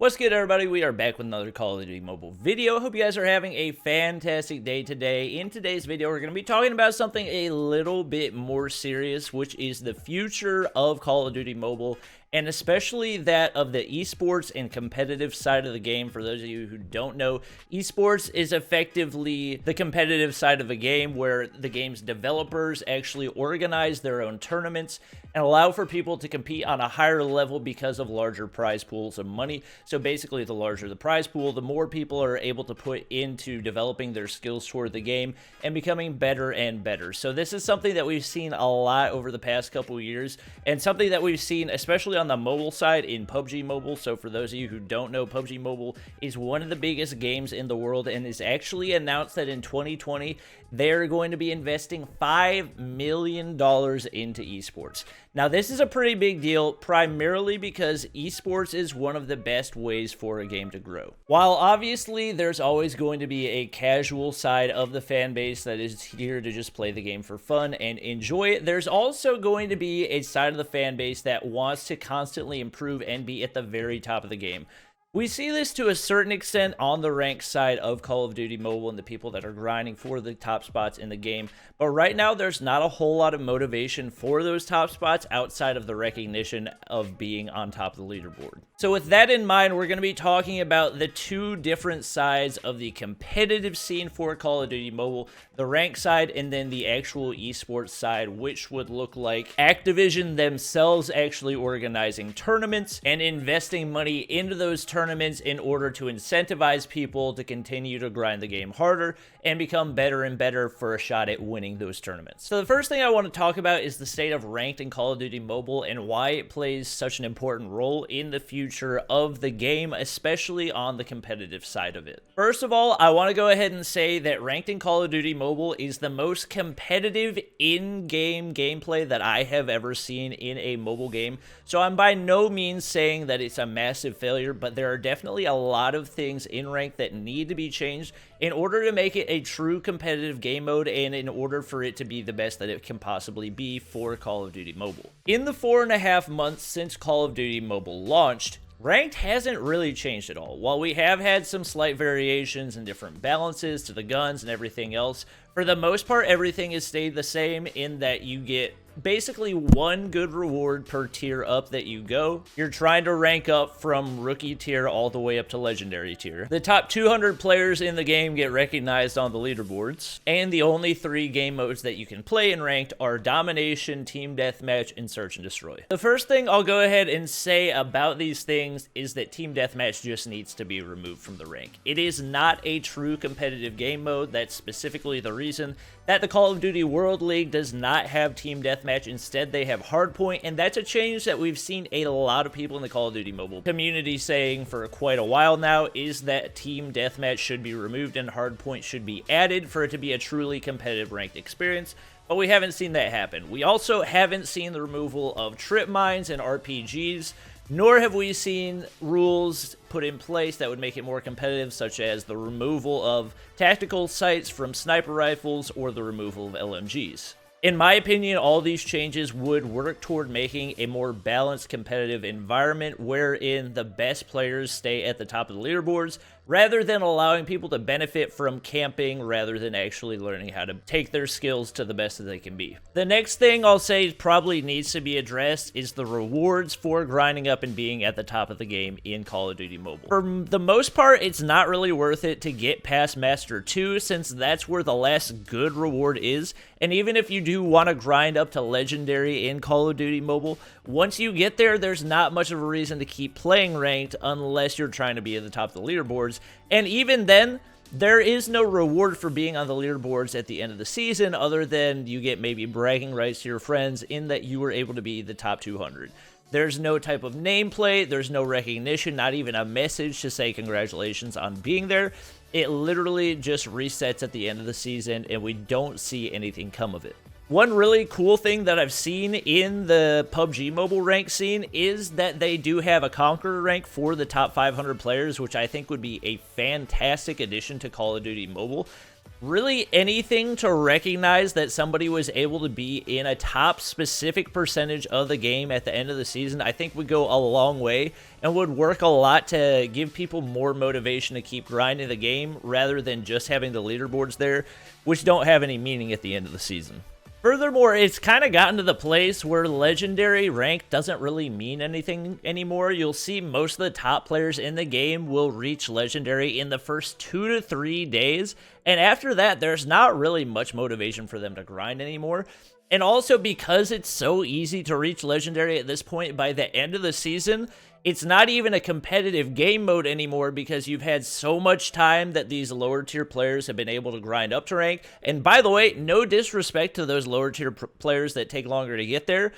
What's good, everybody? We are back with another Call of Duty Mobile video. Hope you guys are having a fantastic day today. In today's video, we're going to be talking about something a little bit more serious, which is the future of Call of Duty Mobile, and especially that of the esports and competitive side of the game. For those of you who don't know, esports is effectively the competitive side of the game where the game's developers actually organize their own tournaments and allow for people to compete on a higher level because of larger prize pools of money. So basically, the larger the prize pool, the more people are able to put into developing their skills toward the game and becoming better and better. So this is something that we've seen a lot over the past couple of years, and something that we've seen especially on the mobile side in PUBG Mobile. So for those of you who don't know, PUBG Mobile is one of the biggest games in the world and is actually announced that in 2020 they're going to be investing $5 million into esports. Now, this is a pretty big deal, primarily because esports is one of the best ways for a game to grow. While obviously there's always going to be a casual side of the fan base that is here to just play the game for fun and enjoy it, there's also going to be a side of the fan base that wants to constantly improve and be at the very top of the game. We see this to a certain extent on the ranked side of Call of Duty Mobile and the people that are grinding for the top spots in the game. But right now, there's not a whole lot of motivation for those top spots outside of the recognition of being on top of the leaderboard. So with that in mind, we're going to be talking about the two different sides of the competitive scene for Call of Duty Mobile, the ranked side and then the actual esports side, which would look like Activision themselves actually organizing tournaments and investing money into those tournaments in order to incentivize people to continue to grind the game harder and become better and better for a shot at winning those tournaments. So the first thing I want to talk about is the state of ranked in Call of Duty Mobile and why it plays such an important role in the future of the game, especially on the competitive side of it. First of all, I want to go ahead and say that ranked in Call of Duty Mobile is the most competitive in-game gameplay that I have ever seen in a mobile game. So I'm by no means saying that it's a massive failure, but there are definitely a lot of things in ranked that need to be changed in order to make it a true competitive game mode and in order for it to be the best that it can possibly be for Call of Duty Mobile. In the 4.5 months since Call of Duty Mobile launched, ranked hasn't really changed at all. While we have had some slight variations and different balances to the guns and everything else, for the most part, everything has stayed the same in that you get basically one good reward per tier up that you go. You're trying to rank up from rookie tier all the way up to legendary tier. The top 200 players in the game get recognized on the leaderboards, and the only 3 game modes that you can play in ranked are domination, team deathmatch, and search and destroy. The first thing I'll go ahead and say about these things is that team deathmatch just needs to be removed from the rank. It is not a true competitive game mode. That's specifically the reason that the Call of Duty World League does not have team deathmatch. Instead, they have hardpoint, and that's a change that we've seen a lot of people in the Call of Duty Mobile community saying for quite a while now, is that team deathmatch should be removed and hardpoint should be added for it to be a truly competitive ranked experience. But we haven't seen that happen. We also haven't seen the removal of trip mines and RPGs, nor have we seen rules put in place that would make it more competitive, such as the removal of tactical sights from sniper rifles or the removal of LMGs. In my opinion, all these changes would work toward making a more balanced competitive environment wherein the best players stay at the top of the leaderboards, rather than allowing people to benefit from camping rather than actually learning how to take their skills to the best that they can be. The next thing I'll say probably needs to be addressed is the rewards for grinding up and being at the top of the game in Call of Duty Mobile. For the most part, it's not really worth it to get past Master 2 since that's where the last good reward is, and even if you do want to grind up to Legendary in Call of Duty Mobile, once you get there, there's not much of a reason to keep playing ranked unless you're trying to be at the top of the leaderboards. And even then, there is no reward for being on the leaderboards at the end of the season other than you get maybe bragging rights to your friends in that you were able to be the top 200. There's no type of nameplate, there's no recognition, not even a message to say congratulations on being there. It literally just resets at the end of the season and we don't see anything come of it. One really cool thing that I've seen in the PUBG Mobile rank scene is that they do have a Conqueror rank for the top 500 players, which I think would be a fantastic addition to Call of Duty Mobile. Really anything to recognize that somebody was able to be in a top specific percentage of the game at the end of the season, I think would go a long way and would work a lot to give people more motivation to keep grinding the game rather than just having the leaderboards there, which don't have any meaning at the end of the season. Furthermore, it's kind of gotten to the place where legendary rank doesn't really mean anything anymore. You'll see most of the top players in the game will reach legendary in the first 2 to 3 days, and after that, there's not really much motivation for them to grind anymore. And also, because it's so easy to reach legendary at this point, by the end of the season, it's not even a competitive game mode anymore because you've had so much time that these lower tier players have been able to grind up to rank. And by the way, no disrespect to those lower tier players that take longer to get there,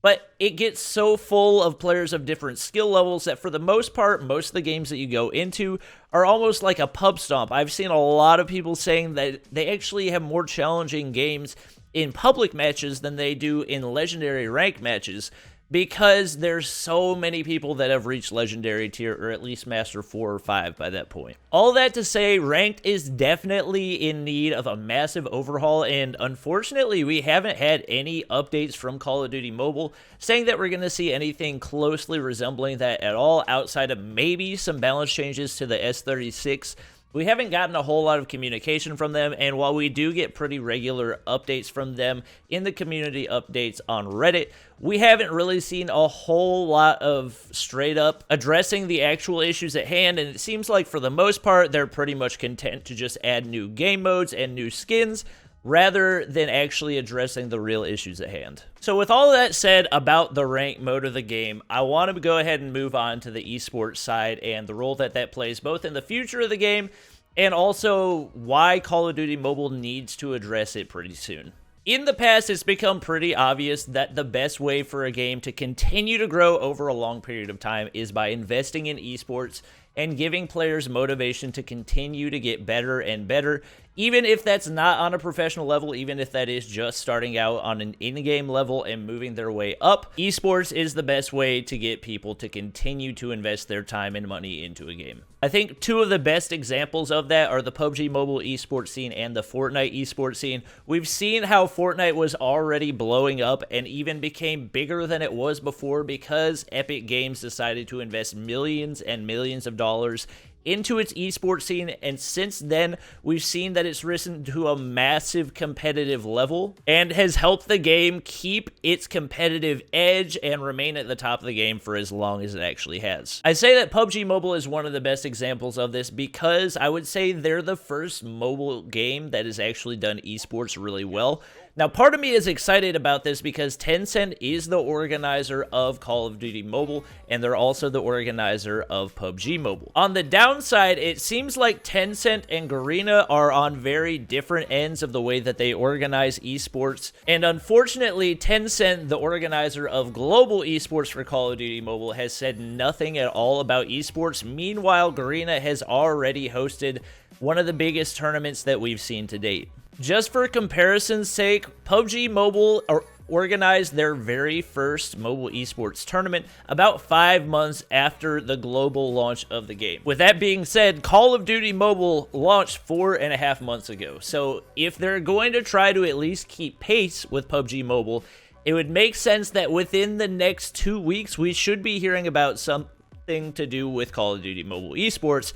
but it gets so full of players of different skill levels that for the most part, most of the games that you go into are almost like a pub stomp. I've seen a lot of people saying that they actually have more challenging games in public matches than they do in legendary rank matches, because there's so many people that have reached legendary tier, or at least master 4 or 5 by that point. All that to say, ranked is definitely in need of a massive overhaul, and unfortunately we haven't had any updates from Call of Duty Mobile saying that we're going to see anything closely resembling that at all, outside of maybe some balance changes to the S36. We haven't gotten a whole lot of communication from them, and while we do get pretty regular updates from them in the community updates on Reddit, we haven't really seen a whole lot of straight up addressing the actual issues at hand, and it seems like for the most part, they're pretty much content to just add new game modes and new skins, rather than actually addressing the real issues at hand. So with all that said about the rank mode of the game, I want to go ahead and move on to the esports side and the role that that plays both in the future of the game and also why Call of Duty Mobile needs to address it pretty soon. In the past, it's become pretty obvious that the best way for a game to continue to grow over a long period of time is by investing in esports and giving players motivation to continue to get better and better, even if that's not on a professional level, even if that is just starting out on an in-game level and moving their way up. Esports is the best way to get people to continue to invest their time and money into a game. I think two of the best examples of that are the PUBG Mobile esports scene and the Fortnite esports scene. We've seen how Fortnite was already blowing up and even became bigger than it was before because Epic Games decided to invest millions and millions of dollars into its esports scene, and since then we've seen that it's risen to a massive competitive level and has helped the game keep its competitive edge and remain at the top of the game for as long as it actually has. I say that PUBG Mobile is one of the best examples of this because I would say they're the first mobile game that has actually done esports really well. Now, part of me is excited about this because Tencent is the organizer of Call of Duty Mobile, and they're also the organizer of PUBG Mobile. On the downside, it seems like Tencent and Garena are on very different ends of the way that they organize esports, and unfortunately, Tencent, the organizer of global esports for Call of Duty Mobile, has said nothing at all about esports. Meanwhile, Garena has already hosted one of the biggest tournaments that we've seen to date. Just for comparison's sake, PUBG Mobile organized their very first mobile esports tournament about 5 months after the global launch of the game. With that being said, Call of Duty Mobile launched 4.5 months ago. So if they're going to try to at least keep pace with PUBG Mobile, it would make sense that within the next 2 weeks, we should be hearing about something to do with Call of Duty Mobile esports.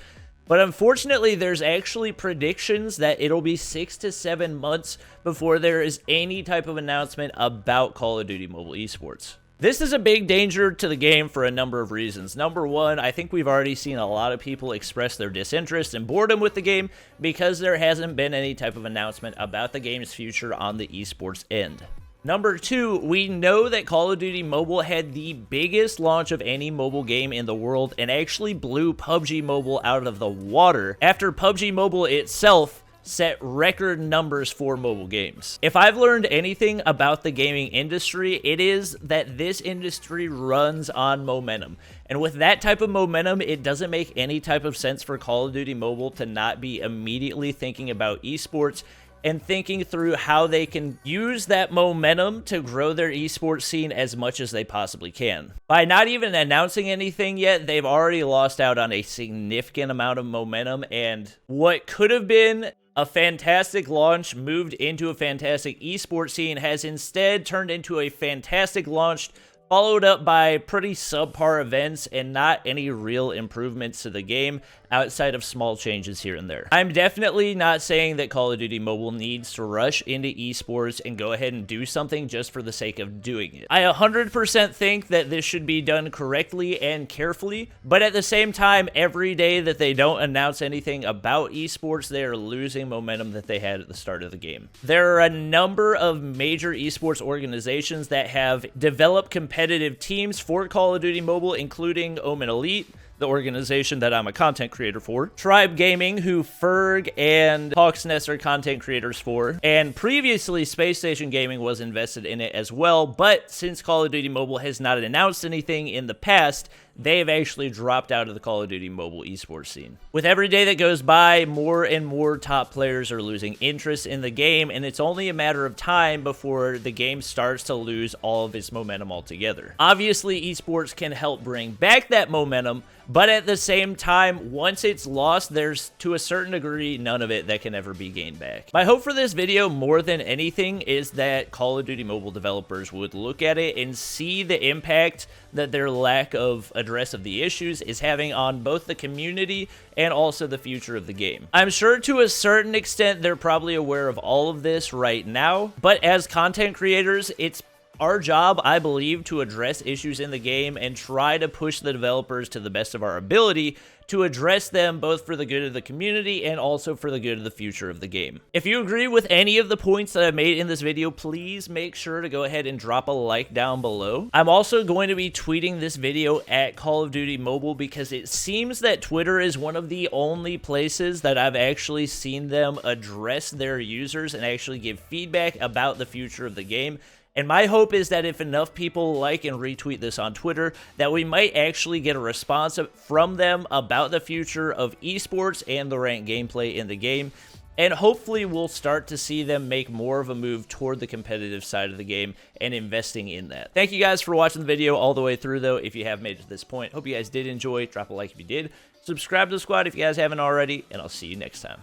But unfortunately, there's actually predictions that it'll be 6 to 7 months before there is any type of announcement about Call of Duty Mobile esports. This is a big danger to the game for a number of reasons. Number one, I think we've already seen a lot of people express their disinterest and boredom with the game because there hasn't been any type of announcement about the game's future on the esports end. Number two, we know that Call of Duty Mobile had the biggest launch of any mobile game in the world and actually blew PUBG Mobile out of the water after PUBG Mobile itself set record numbers for mobile games. If I've learned anything about the gaming industry, it is that this industry runs on momentum. And with that type of momentum, it doesn't make any type of sense for Call of Duty Mobile to not be immediately thinking about esports and thinking through how they can use that momentum to grow their esports scene as much as they possibly can. By not even announcing anything yet, they've already lost out on a significant amount of momentum, and what could have been A fantastic launch moved into a fantastic esports scene has instead turned into a fantastic launch, followed up by pretty subpar events and not any real improvements to the game outside of small changes here and there. I'm definitely not saying that Call of Duty Mobile needs to rush into esports and go ahead and do something just for the sake of doing it. I 100% think that this should be done correctly and carefully, but at the same time, every day that they don't announce anything about esports, they are losing momentum that they had at the start of the game. There are a number of major esports organizations that have developed competitive teams for Call of Duty Mobile, including Omen Elite, the organization that I'm a content creator for, Tribe Gaming, who Ferg and Hawk's Nest are content creators for, and previously Space Station Gaming was invested in it as well, but since Call of Duty Mobile has not announced anything in the past, they have actually dropped out of the Call of Duty Mobile esports scene. With every day that goes by, more and more top players are losing interest in the game, and it's only a matter of time before the game starts to lose all of its momentum altogether. Obviously, esports can help bring back that momentum, but at the same time, once it's lost, there's, to a certain degree, none of it that can ever be gained back. My hope for this video, more than anything, is that Call of Duty Mobile developers would look at it and see the impact that their lack of address of the issues is having on both the community and also the future of the game. I'm sure to a certain extent they're probably aware of all of this right now, but as content creators, it's our job, I believe, to address issues in the game and try to push the developers to the best of our ability to address them both for the good of the community and also for the good of the future of the game. If you agree with any of the points that I've made in this video, please make sure to go ahead and drop a like down below. I'm also going to be tweeting this video at Call of Duty Mobile because it seems that Twitter is one of the only places that I've actually seen them address their users and actually give feedback about the future of the game. And my hope is that if enough people like and retweet this on Twitter, that we might actually get a response from them about the future of esports and the ranked gameplay in the game. And hopefully we'll start to see them make more of a move toward the competitive side of the game and investing in that. Thank you guys for watching the video all the way through, though, if you have made it to this point. Hope you guys did enjoy. Drop a like if you did. Subscribe to the squad if you guys haven't already, and I'll see you next time.